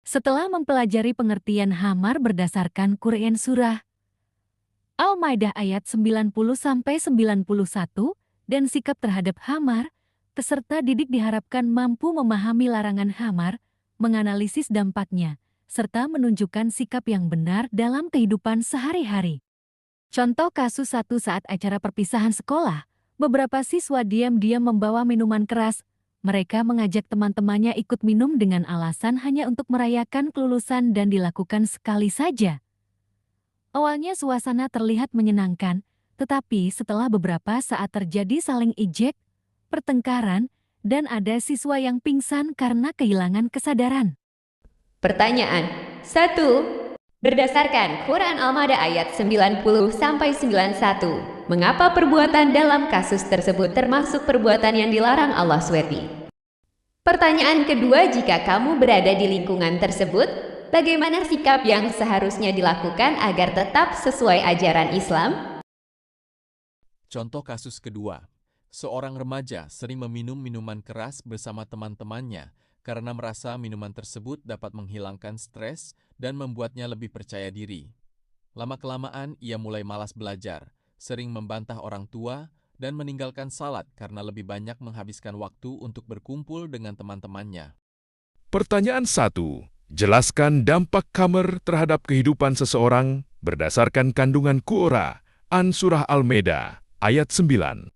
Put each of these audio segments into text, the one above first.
Setelah mempelajari pengertian hamar berdasarkan Quran Surah Al-Maidah ayat 90-91 dan sikap terhadap hamar, peserta didik diharapkan mampu memahami larangan hamar, menganalisis dampaknya, serta menunjukkan sikap yang benar dalam kehidupan sehari-hari. Contoh kasus satu saat acara perpisahan sekolah, beberapa siswa diam-diam membawa minuman keras. Mereka mengajak teman-temannya ikut minum dengan alasan hanya untuk merayakan kelulusan dan dilakukan sekali saja. Awalnya suasana terlihat menyenangkan, tetapi setelah beberapa saat terjadi saling ejek, pertengkaran, dan ada siswa yang pingsan karena kehilangan kesadaran. Pertanyaan 1. Berdasarkan Quran Al-Maidah ayat 90-91, mengapa perbuatan dalam kasus tersebut termasuk perbuatan yang dilarang Allah SWT? Pertanyaan kedua, jika kamu berada di lingkungan tersebut, bagaimana sikap yang seharusnya dilakukan agar tetap sesuai ajaran Islam? Contoh kasus kedua, seorang remaja sering meminum minuman keras bersama teman-temannya karena merasa minuman tersebut dapat menghilangkan stres dan membuatnya lebih percaya diri. Lama-kelamaan ia mulai malas belajar, sering membantah orang tua, dan meninggalkan salat karena lebih banyak menghabiskan waktu untuk berkumpul dengan teman-temannya. Pertanyaan 1. Jelaskan dampak khamr terhadap kehidupan seseorang berdasarkan kandungan Quran Surah Al-Maidah ayat 90-91.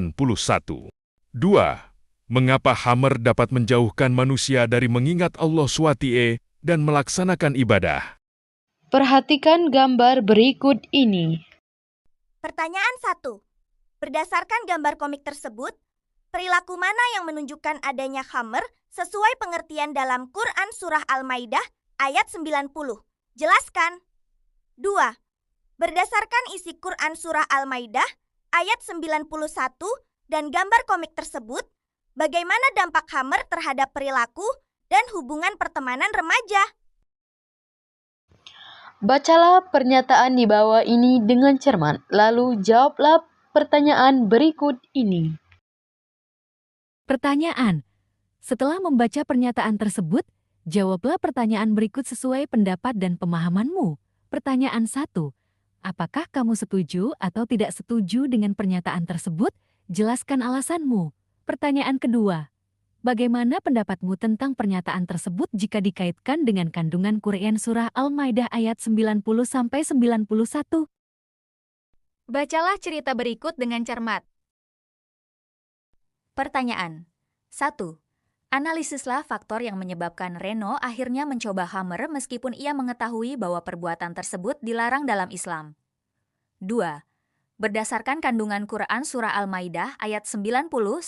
2. Mengapa khamr dapat menjauhkan manusia dari mengingat Allah SWT dan melaksanakan ibadah? Perhatikan gambar berikut ini. Pertanyaan 1. Berdasarkan gambar komik tersebut, perilaku mana yang menunjukkan adanya khamr sesuai pengertian dalam Quran Surah Al-Maidah ayat 90? Jelaskan. 2. Berdasarkan isi Quran Surah Al-Maidah ayat 91 dan gambar komik tersebut, bagaimana dampak khamr terhadap perilaku dan hubungan pertemanan remaja? Bacalah pernyataan di bawah ini dengan cermat, lalu jawablah pertanyaan berikut ini. Pertanyaan. Setelah membaca pernyataan tersebut, jawablah pertanyaan berikut sesuai pendapat dan pemahamanmu. Pertanyaan 1. Apakah kamu setuju atau tidak setuju dengan pernyataan tersebut? Jelaskan alasanmu. Pertanyaan kedua. Bagaimana pendapatmu tentang pernyataan tersebut jika dikaitkan dengan kandungan Quran Surah Al-Maidah ayat 90-91? Bacalah cerita berikut dengan cermat. Pertanyaan 1. Analisislah faktor yang menyebabkan Reno akhirnya mencoba khamr meskipun ia mengetahui bahwa perbuatan tersebut dilarang dalam Islam. 2. Berdasarkan kandungan Quran Surah Al-Maidah ayat 90-91.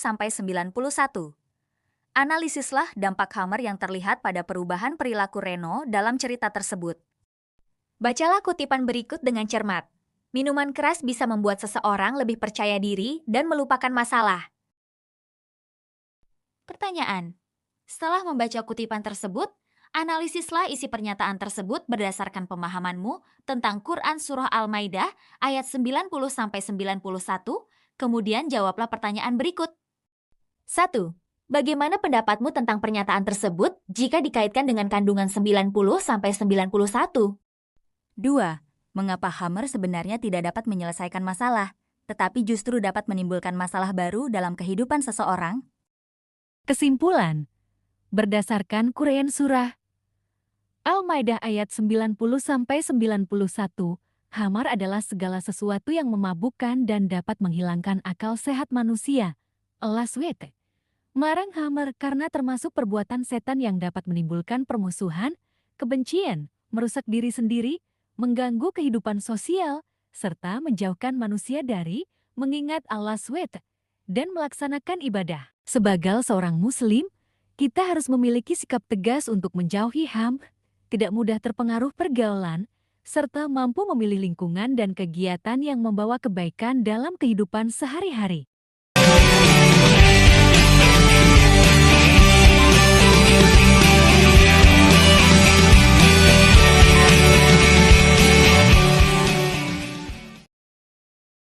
Analisislah dampak khamr yang terlihat pada perubahan perilaku Reno dalam cerita tersebut. Bacalah kutipan berikut dengan cermat. Minuman keras bisa membuat seseorang lebih percaya diri dan melupakan masalah. Pertanyaan. Setelah membaca kutipan tersebut, analisislah isi pernyataan tersebut berdasarkan pemahamanmu tentang Quran Surah Al-Maidah ayat 90-91, kemudian jawablah pertanyaan berikut. 1. Bagaimana pendapatmu tentang pernyataan tersebut jika dikaitkan dengan kandungan 90-91? 2. Mengapa khamr sebenarnya tidak dapat menyelesaikan masalah, tetapi justru dapat menimbulkan masalah baru dalam kehidupan seseorang? Kesimpulan. Berdasarkan Quran Surah Al-Maidah ayat 90-91, khamar adalah segala sesuatu yang memabukkan dan dapat menghilangkan akal sehat manusia. Allah SWT melarang khamr karena termasuk perbuatan setan yang dapat menimbulkan permusuhan, kebencian, merusak diri sendiri, mengganggu kehidupan sosial, serta menjauhkan manusia dari mengingat Allah SWT dan melaksanakan ibadah. Sebagai seorang muslim, kita harus memiliki sikap tegas untuk menjauhi khamr, tidak mudah terpengaruh pergaulan, serta mampu memilih lingkungan dan kegiatan yang membawa kebaikan dalam kehidupan sehari-hari.